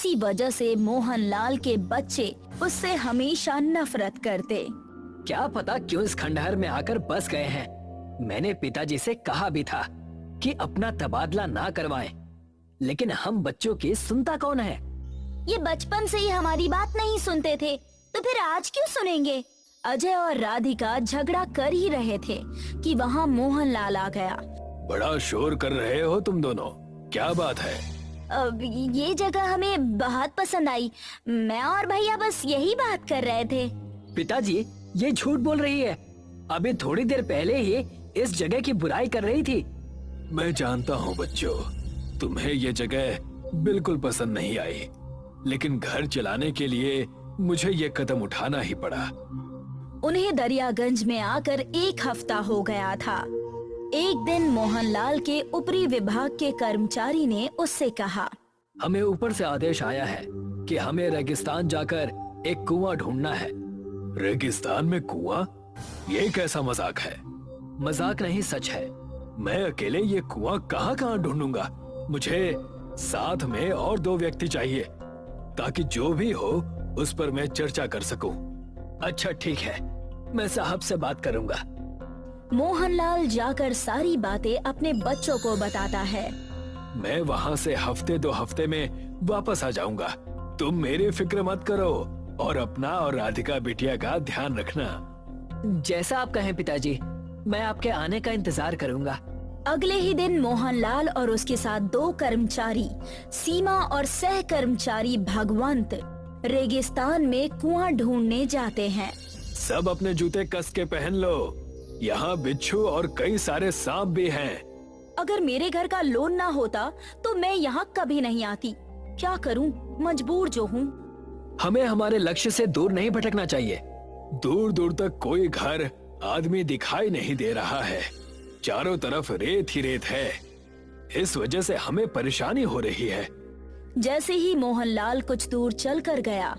इसी वजह से मोहनलाल के बच्चे उससे हमेशा नफरत करते। क्या पता क्यों इस खंडहर में आकर बस गए हैं। मैंने पिताजी से कहा भी था कि अपना तबादला ना करवाएं, लेकिन हम बच्चों की सुनता कौन है। ये बचपन से ही हमारी बात नहीं सुनते थे, तो फिर आज क्यों सुनेंगे। अजय और राधिका झगड़ा कर ही रहे थे कि वहाँ मोहनलाल आ गया। बड़ा शोर कर रहे हो तुम दोनों, क्या बात है? अब ये जगह हमें बहुत पसंद आई, मैं और भैया बस यही बात कर रहे थे। पिताजी ये झूठ बोल रही है, अभी थोड़ी देर पहले ही इस जगह की बुराई कर रही थी। मैं जानता हूँ बच्चों, तुम्हें ये जगह बिल्कुल पसंद नहीं आई, लेकिन घर चलाने के लिए मुझे ये कदम उठाना ही पड़ा। उन्हें दरियागंज में आकर 1 हफ्ता हो गया था। एक दिन मोहनलाल के ऊपरी विभाग के कर्मचारी ने उससे कहा, हमें ऊपर से आदेश आया है कि हमें रेगिस्तान जाकर एक कुआं ढूंढना है। रेगिस्तान में कुआं? ये कैसा मजाक है? मजाक नहीं, सच है। मैं अकेले ये कुआं कहाँ ढूंढूंगा? मुझे साथ में और 2 व्यक्ति चाहिए, ताकि जो भी हो उस पर मैं चर्चा कर सकूं। अच्छा ठीक है, मैं साहब से बात करूंगा। मोहनलाल जाकर सारी बातें अपने बच्चों को बताता है। मैं वहाँ से हफ्ते 2 हफ्ते में वापस आ जाऊंगा। तुम मेरी फिक्र मत करो और अपना और राधिका बिटिया का ध्यान रखना। जैसा आप कहें पिताजी, मैं आपके आने का इंतजार करूंगा। अगले ही दिन मोहनलाल और उसके साथ 2 कर्मचारी सीमा और सह कर्मचारी भगवंत रेगिस्तान में कुआं ढूंढने जाते हैं। सब अपने जूते कस के पहन लो, यहाँ बिच्छू और कई सारे सांप भी हैं। अगर मेरे घर का लोन ना होता तो मैं यहाँ कभी नहीं आती। क्या करूँ, मजबूर जो हूँ। हमें हमारे लक्ष्य से दूर नहीं भटकना चाहिए। दूर दूर तक कोई घर आदमी दिखाई नहीं दे रहा है, चारों तरफ रेत ही रेत है। इस वजह से हमें परेशानी हो रही है। जैसे ही मोहनलाल कुछ दूर चलकर गया,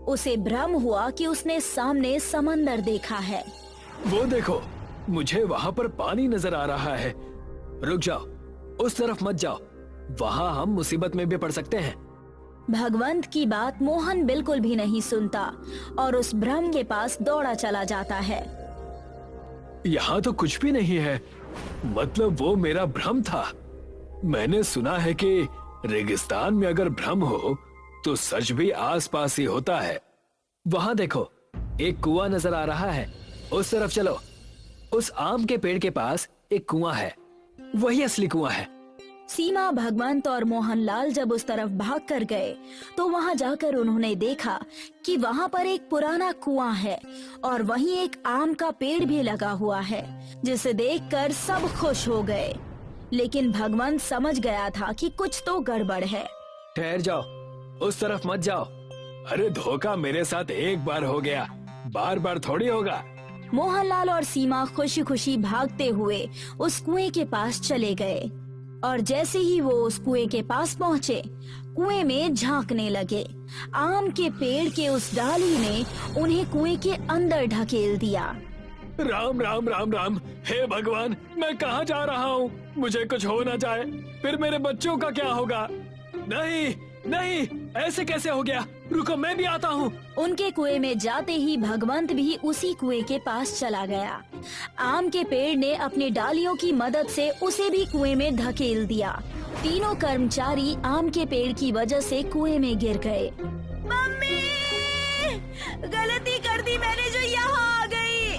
उसे भ्रम हुआ कि उसने सामने समंदर देखा है। वो देखो, मुझे वहाँ पर पानी नजर आ रहा है। रुक जाओ, उस तरफ मत जाओ, वहाँ हम मुसीबत में भी पड़ सकते हैं। भगवंत की बात मोहन बिल्कुल भी नहीं सुनता और उस भ्रम के पास दौड़ा चला जाता है। यहाँ तो कुछ भी नहीं है, मतलब वो मेरा भ्रम था। मैंने सुना है कि रेगिस्तान में अगर भ्रम हो तो सच भी आसपास ही होता है। वहाँ देखो, एक कुआं नजर आ रहा है, उस तरफ चलो। उस आम के पेड़ के पास एक कुआं है, वही असली कुआं है। सीमा, भगवंत और मोहनलाल जब उस तरफ भाग कर गए तो वहाँ जाकर उन्होंने देखा कि वहाँ पर एक पुराना कुआं है और वहीं एक आम का पेड़ भी लगा हुआ है, जिसे देखकर सब खुश हो गए। लेकिन भगवंत समझ गया था कि कुछ तो गड़बड़ है। ठहर जाओ, उस तरफ मत जाओ। अरे धोखा मेरे साथ एक बार हो गया, बार बार थोड़ी होगा। मोहनलाल और सीमा खुशी खुशी भागते हुए उस कुएं के पास चले गए और जैसे ही वो उस कुएं के पास पहुँचे, कुएं में झांकने लगे। आम के पेड़ के उस डाली ने उन्हें कुएं के अंदर ढकेल दिया। राम राम राम राम, हे भगवान, मैं कहाँ जा रहा हूँ? मुझे कुछ हो ना जाए, फिर मेरे बच्चों का क्या होगा? नहीं नहीं, ऐसे कैसे हो गया? रुको, मैं भी आता हूँ। उनके कुएं में जाते ही भगवंत भी उसी कुएं के पास चला गया। आम के पेड़ ने अपनी डालियों की मदद से उसे भी कुएं में धकेल दिया। तीनों कर्मचारी आम के पेड़ की वजह से कुएं में गिर गए। मम्मी, गलती कर दी मैंने जो यहाँ आ गई।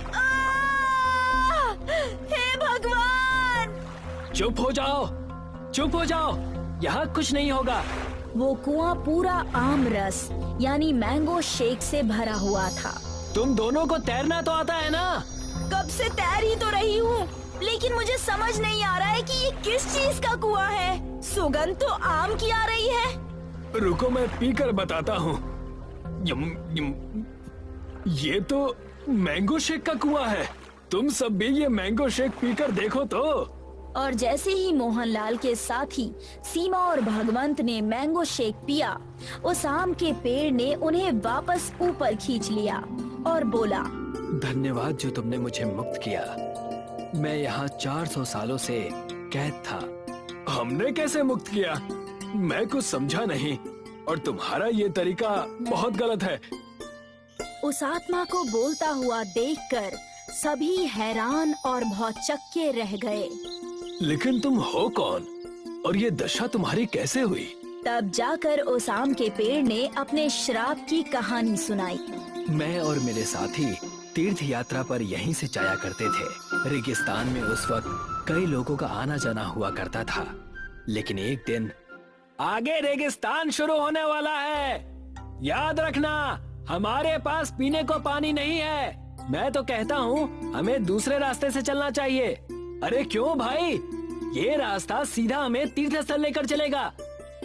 हे भगवान! चुप हो जाओ, चुप हो जाओ, यहाँ कुछ नहीं होगा। वो कुआं पूरा आम रस यानी मैंगो शेक से भरा हुआ था। तुम दोनों को तैरना तो आता है ना? कब से तैर ही तो रही हूँ, लेकिन मुझे समझ नहीं आ रहा है कि ये किस चीज का कुआं है। सुगंध तो आम की आ रही है। रुको, मैं पीकर बताता हूँ। ये तो मैंगो शेक का कुआं है। तुम सब भी ये मैंगो शेक पीकर देखो तो। और जैसे ही मोहनलाल के साथी सीमा और भगवंत ने मैंगो शेक पिया, उस आम के पेड़ ने उन्हें वापस ऊपर खींच लिया और बोला, धन्यवाद जो तुमने मुझे मुक्त किया। मैं यहाँ 400 सालों से कैद था। हमने कैसे मुक्त किया? मैं कुछ समझा नहीं। और तुम्हारा ये तरीका बहुत गलत है। उस आत्मा को बोलता हुआ देखकर सभी हैरान और भौचक्के रह गए। लेकिन तुम हो कौन और ये दशा तुम्हारी कैसे हुई? तब जाकर उस आम के पेड़ ने अपने श्राप की कहानी सुनाई। मैं और मेरे साथी तीर्थ यात्रा पर यहीं से जाया करते थे। रेगिस्तान में उस वक्त कई लोगों का आना जाना हुआ करता था, लेकिन एक दिन आगे रेगिस्तान शुरू होने वाला है, याद रखना हमारे पास पीने को पानी नहीं है। मैं तो कहता हूँ हमें दूसरे रास्ते से चलना चाहिए। अरे क्यों भाई, ये रास्ता सीधा हमें तीर्थ स्थल लेकर चलेगा।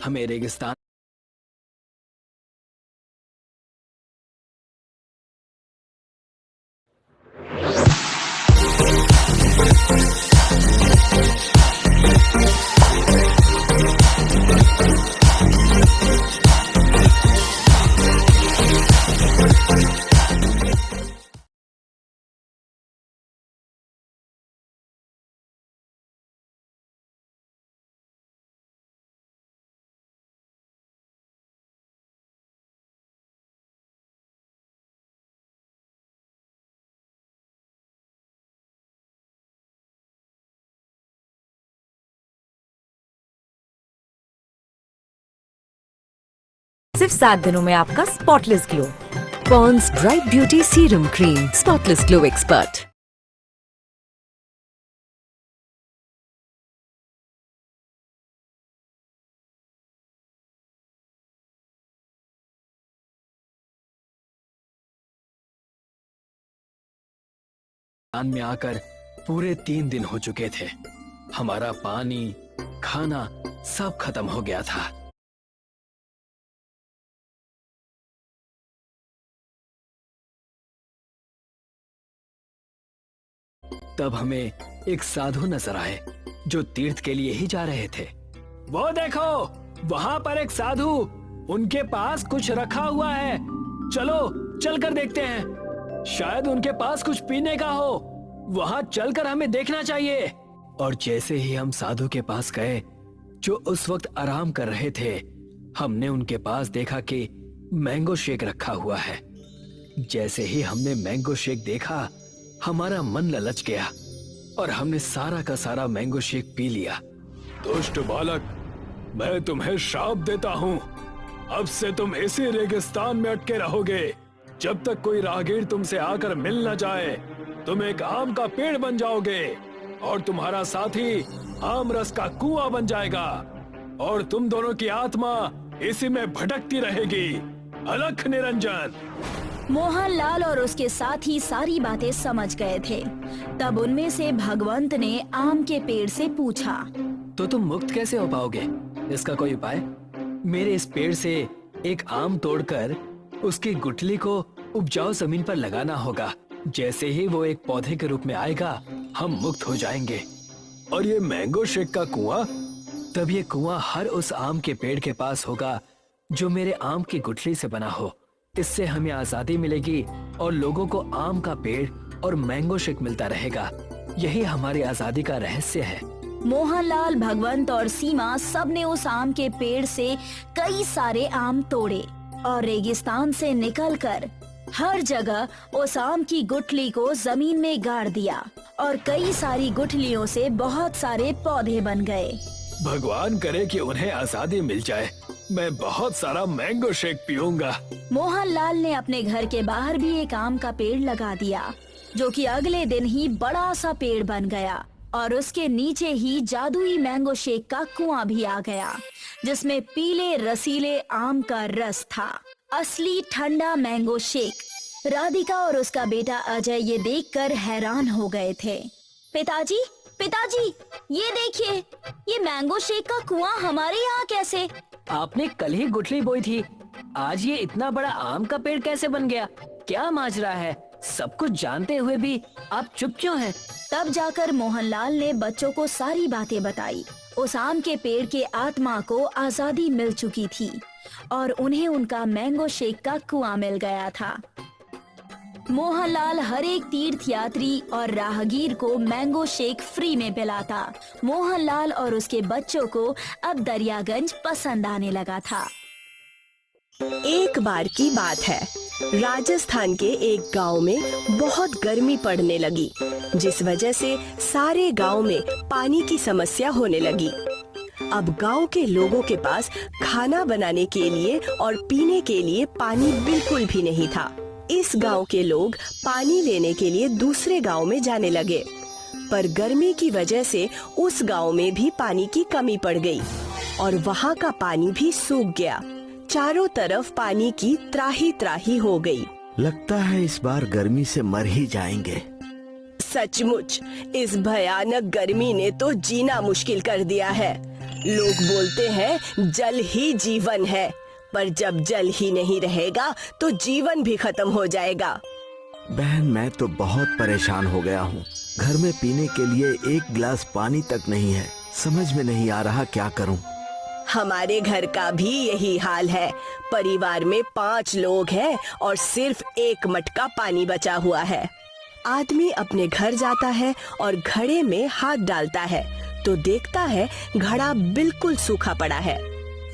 हमें रेगिस्तान सिर्फ 7 दिनों में आपका spotless glow. Pond's bright beauty serum cream, spotless glow expert. में आकर पूरे 3 दिन हो चुके थे। हमारा पानी, खाना सब खत्म हो गया था। तब हमें एक साधु नजर आए जो तीर्थ के लिए ही जा रहे थे। वो देखो, वहाँ पर एक साधु, उनके पास कुछ रखा हुआ है। चलो चलकर देखते हैं, शायद उनके पास कुछ पीने का हो। वहाँ चलकर हमें देखना चाहिए। और जैसे ही हम साधु के पास गए जो उस वक्त आराम कर रहे थे, हमने उनके पास देखा कि मैंगो शेक रखा हुआ है। जैसे ही हमने मैंगो शेक देखा, हमारा मन ललच गया और हमने सारा का सारा मैंगो शेक पी लिया। दुष्ट बालक, मैं तुम्हें श्राप देता हूँ। अब से तुम इसी रेगिस्तान में अटके रहोगे जब तक कोई राहगीर तुमसे आकर मिल न जाए। तुम एक आम का पेड़ बन जाओगे और तुम्हारा साथी आम रस का कुआं बन जाएगा और तुम दोनों की आत्मा इसी में भटकती रहेगी। अलख निरंजन। मोहनलाल और उसके साथी सारी बातें समझ गए थे। तब उनमें से भगवंत ने आम के पेड़ से पूछा, तो तुम मुक्त कैसे हो पाओगे? इसका कोई उपाय? मेरे इस पेड़ से एक आम तोड़कर उसकी गुठली को उपजाऊ जमीन पर लगाना होगा। जैसे ही वो एक पौधे के रूप में आएगा, हम मुक्त हो जाएंगे। और ये मैंगो शेक का कुआं? तब ये कुआं हर उस आम के पेड़ के पास होगा जो मेरे आम की गुठली से बना हो। इससे हमें आजादी मिलेगी और लोगों को आम का पेड़ और मैंगो शेक मिलता रहेगा। यही हमारी आजादी का रहस्य है। मोहनलाल, भगवंत और सीमा सबने उस आम के पेड़ से कई सारे आम तोड़े और रेगिस्तान से निकलकर हर जगह उस आम की गुठली को जमीन में गाड़ दिया और कई सारी गुठलियों से बहुत सारे पौधे बन गए। भगवान करे कि उन्हें आजादी मिल जाए। मैं बहुत सारा मैंगो शेक पीऊंगा। मोहनलाल ने अपने घर के बाहर भी एक आम का पेड़ लगा दिया, जो कि अगले दिन ही बड़ा सा पेड़ बन गया और उसके नीचे ही जादुई मैंगो शेक का कुआं भी आ गया, जिसमें पीले रसीले आम का रस था। असली ठंडा मैंगो शेक। राधिका और उसका बेटा अजय ये देखकर हैरान हो गए थे। पिताजी, पिताजी, ये देखिए, ये मैंगो शेक का कुआं हमारे यहाँ कैसे? आपने कल ही गुठली बोई थी, आज ये इतना बड़ा आम का पेड़ कैसे बन गया? क्या माजरा है? सब कुछ जानते हुए भी आप चुप क्यों हैं? तब जाकर मोहनलाल ने बच्चों को सारी बातें बताई। उस आम के पेड़ के आत्मा को आजादी मिल चुकी थी और उन्हें उनका मैंगो शेक का कुआं मिल गया था। मोहनलाल हर एक तीर्थ यात्री और राहगीर को मैंगो शेक फ्री में पिलाता। मोहनलाल और उसके बच्चों को अब दरियागंज पसंद आने लगा था। एक बार की बात है। राजस्थान के एक गांव में बहुत गर्मी पड़ने लगी, जिस वजह से सारे गांव में पानी की समस्या होने लगी। अब गांव के लोगों के पास खाना बनाने के लिए और पीने के लिए पानी बिल्कुल भी नहीं था। इस गांव के लोग पानी लेने के लिए दूसरे गांव में जाने लगे, पर गर्मी की वजह से उस गांव में भी पानी की कमी पड़ गई और वहां का पानी भी सूख गया। चारों तरफ पानी की त्राही त्राही हो गई। लगता है इस बार गर्मी से मर ही जाएंगे। सचमुच इस भयानक गर्मी ने तो जीना मुश्किल कर दिया है। लोग बोलते हैं जल ही जीवन है, पर जब जल ही नहीं रहेगा तो जीवन भी खत्म हो जाएगा। बहन, मैं तो बहुत परेशान हो गया हूँ। घर में पीने के लिए एक गिलास पानी तक नहीं है। समझ में नहीं आ रहा क्या करूँ। हमारे घर का भी यही हाल है। परिवार में 5 लोग हैं और सिर्फ एक मटका पानी बचा हुआ है। आदमी अपने घर जाता है और घड़े में हाथ डालता है तो देखता है घड़ा बिल्कुल सूखा पड़ा है।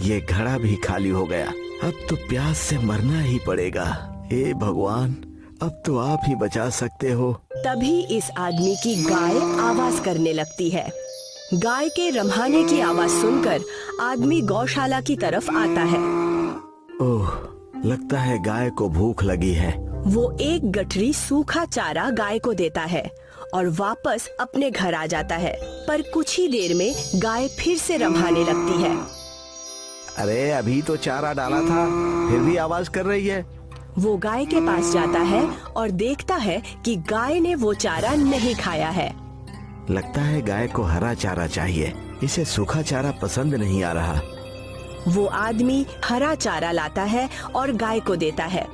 ये घड़ा भी खाली हो गया। अब तो प्यास से मरना ही पड़ेगा। हे भगवान, अब तो आप ही बचा सकते हो। तभी इस आदमी की गाय आवाज करने लगती है। गाय के रम्हाने की आवाज सुनकर आदमी गौशाला की तरफ आता है। ओह, लगता है गाय को भूख लगी है। वो एक गठरी सूखा चारा गाय को देता है और वापस अपने घर आ जाता है। पर कुछ ही देर में गाय फिर से रम्हाने लगती है। अरे, अभी तो चारा डाला था, फिर भी आवाज कर रही है। वो गाय के पास जाता है और देखता है कि गाय ने वो चारा नहीं खाया है। लगता है गाय को हरा चारा चाहिए। इसे सूखा चारा पसंद नहीं आ रहा। वो आदमी हरा चारा लाता है और गाय को देता है,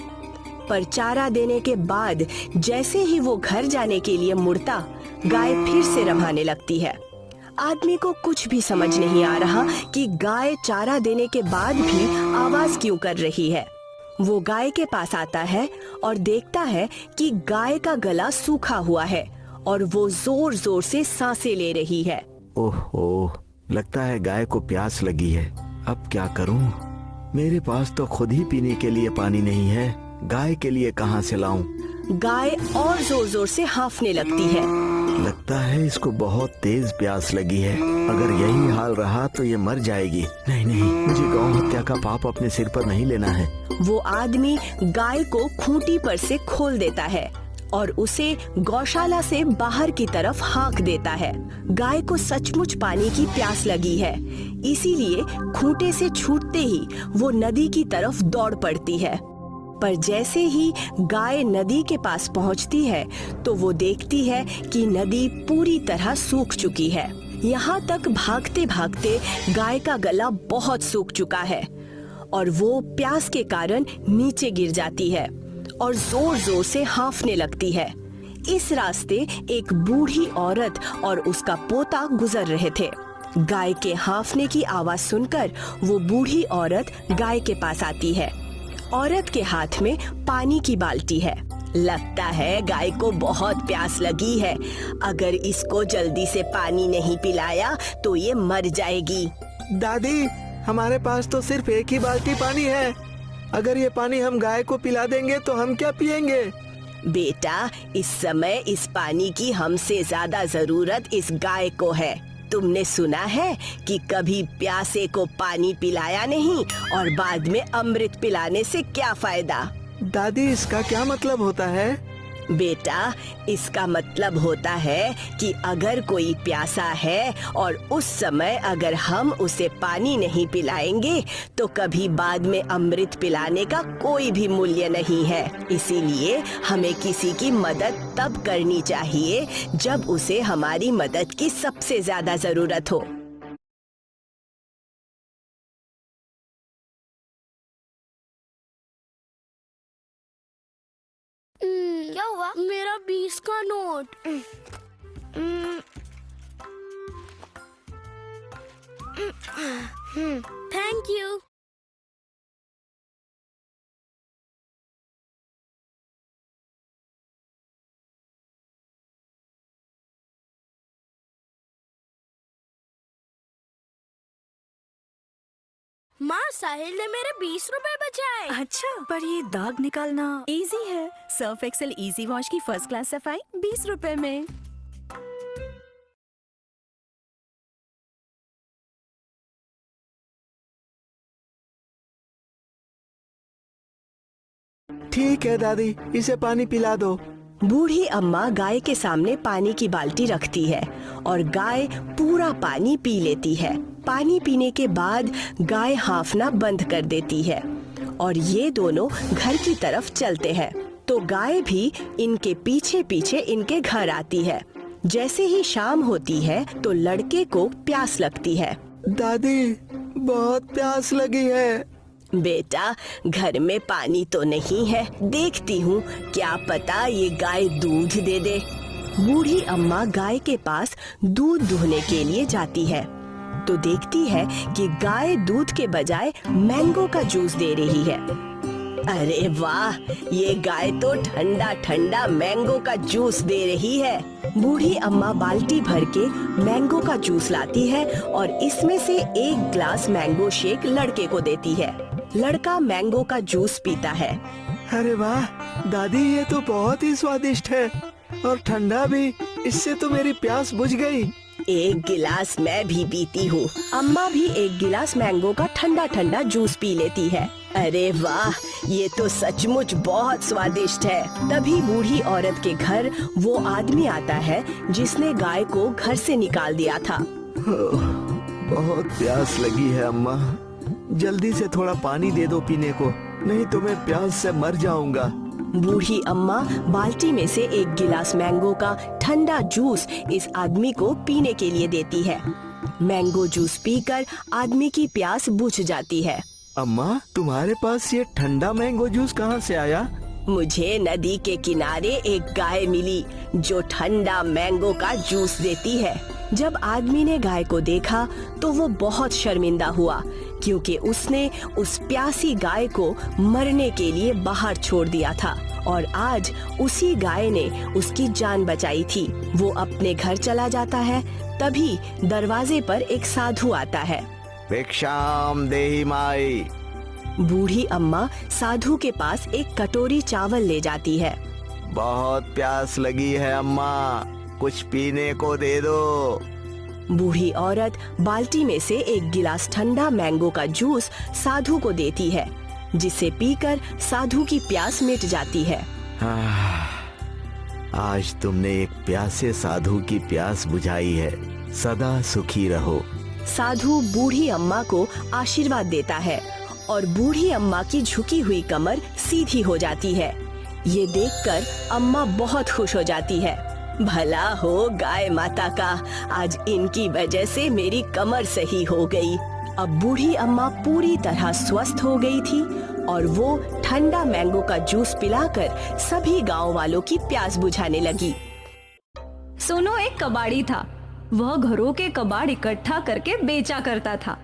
पर चारा देने के बाद जैसे ही वो घर जाने के लिए मुड़ता, गाय फिर से रम्हाने लगती है। आदमी को कुछ भी समझ नहीं आ रहा कि गाय चारा देने के बाद भी आवाज क्यों कर रही है। वो गाय के पास आता है और देखता है कि गाय का गला सूखा हुआ है और वो जोर जोर से सांसें ले रही है। ओहो, लगता है गाय को प्यास लगी है। अब क्या करूं? मेरे पास तो खुद ही पीने के लिए पानी नहीं है। गाय के लिए कहां से लाऊं? गाय और जोर जोर से हांफने लगती है। लगता है इसको बहुत तेज प्यास लगी है। अगर यही हाल रहा तो ये मर जाएगी। नहीं नहीं, मुझे गौ हत्या का पाप अपने सिर पर नहीं लेना है। वो आदमी गाय को खूंटी पर से खोल देता है और उसे गौशाला से बाहर की तरफ हाँक देता है। गाय को सचमुच पानी की प्यास लगी है, इसीलिए खूंटे से छूटते ही वो नदी की तरफ दौड़ पड़ती है। पर जैसे ही गाय नदी के पास पहुंचती है तो वो देखती है कि नदी पूरी तरह सूख चुकी है। यहाँ तक भागते भागते गाय का गला बहुत सूख चुका है और वो प्यास के कारण नीचे गिर जाती है और जोर जोर से हांफने लगती है। इस रास्ते एक बूढ़ी औरत और उसका पोता गुजर रहे थे। गाय के हांफने की आवाज सुनकर वो बूढ़ी औरत गाय के पास आती है। औरत के हाथ में पानी की बाल्टी है। लगता है गाय को बहुत प्यास लगी है। अगर इसको जल्दी से पानी नहीं पिलाया तो ये मर जाएगी। दादी, हमारे पास तो सिर्फ एक ही बाल्टी पानी है। अगर ये पानी हम गाय को पिला देंगे तो हम क्या पिएंगे? बेटा, इस समय इस पानी की हमसे ज्यादा जरूरत इस गाय को है। तुमने सुना है कि कभी प्यासे को पानी पिलाया नहीं और बाद में अमृत पिलाने से क्या फायदा? दादी, इसका क्या मतलब होता है? बेटा, इसका मतलब होता है कि अगर कोई प्यासा है और उस समय अगर हम उसे पानी नहीं पिलाएंगे तो कभी बाद में अमृत पिलाने का कोई भी मूल्य नहीं है। इसीलिए हमें किसी की मदद तब करनी चाहिए जब उसे हमारी मदद की सबसे ज्यादा जरूरत हो। क्या हुआ? मेरा 20 का नोट। Thank you. माँ, साहिल ने मेरे 20 रुपए बचाए। अच्छा, पर ये दाग निकालना इजी है। सर्फ एक्सेल इजी वॉश की फर्स्ट क्लास सफाई 20 रुपए में। ठीक है दादी, इसे पानी पिला दो। बूढ़ी अम्मा गाय के सामने पानी की बाल्टी रखती है और गाय पूरा पानी पी लेती है। पानी पीने के बाद गाय हांफना बंद कर देती है और ये दोनों घर की तरफ चलते हैं। तो गाय भी इनके पीछे पीछे इनके घर आती है। जैसे ही शाम होती है तो लड़के को प्यास लगती है। दादी, बहुत प्यास लगी है। बेटा, घर में पानी तो नहीं है, देखती हूँ, क्या पता ये गाय दूध दे दे। बूढ़ी अम्मा गाय के पास दूध दूहने के लिए जाती है तो देखती है कि गाय दूध के बजाय मैंगो का जूस दे रही है। अरे वाह, ये गाय तो ठंडा ठंडा मैंगो का जूस दे रही है। बूढ़ी अम्मा बाल्टी भर के मैंगो का जूस लाती है और इसमें से 1 ग्लास मैंगो शेक लड़के को देती है। लड़का मैंगो का जूस पीता है। अरे वाह दादी, ये तो बहुत ही स्वादिष्ट है और ठंडा भी। इससे तो मेरी प्यास बुझ गई। 1 गिलास मैं भी पीती हूँ। अम्मा भी 1 गिलास मैंगो का ठंडा ठंडा जूस पी लेती है। अरे वाह, ये तो सचमुच बहुत स्वादिष्ट है। तभी बूढ़ी औरत के घर वो आदमी आता है जिसने गाय को घर से निकाल दिया था। बहुत प्यास लगी है अम्मा, जल्दी से थोड़ा पानी दे दो पीने को, नहीं तो मैं प्यास से मर जाऊंगा। बूढ़ी अम्मा बाल्टी में से 1 गिलास मैंगो का ठंडा जूस इस आदमी को पीने के लिए देती है। मैंगो जूस पीकर आदमी की प्यास बुझ जाती है। अम्मा, तुम्हारे पास ये ठंडा मैंगो जूस कहाँ से आया? मुझे नदी के किनारे एक गाय मिली जो ठंडा मैंगो का जूस देती है। जब आदमी ने गाय को देखा तो वो बहुत शर्मिंदा हुआ क्योंकि उसने उस प्यासी गाय को मरने के लिए बाहर छोड़ दिया था और आज उसी गाय ने उसकी जान बचाई थी। वो अपने घर चला जाता है। तभी दरवाजे पर एक साधु आता है। भिक्षाम देहि माई। बूढ़ी अम्मा साधु के पास एक कटोरी चावल ले जाती है। बहुत प्यास लगी है अम्मा, कुछ पीने को दे दो। बूढ़ी औरत बाल्टी में से 1 गिलास ठंडा मैंगो का जूस साधु को देती है, जिसे पीकर साधु की प्यास मिट जाती है। आज तुमने एक प्यासे साधु की प्यास बुझाई है, सदा सुखी रहो। साधु बूढ़ी अम्मा को आशीर्वाद देता है और बूढ़ी अम्मा की झुकी हुई कमर सीधी हो जाती है। ये देखकर अम्मा बहुत खुश हो जाती है। भला हो गाय माता का, आज इनकी वजह से मेरी कमर सही हो गई। अब बूढ़ी अम्मा पूरी तरह स्वस्थ हो गई थी और वो ठंडा मैंगो का जूस पिलाकर सभी गांव वालों की प्यास बुझाने लगी। सोनू एक कबाड़ी था। वह घरों के कबाड़ इकट्ठा करके बेचा करता था।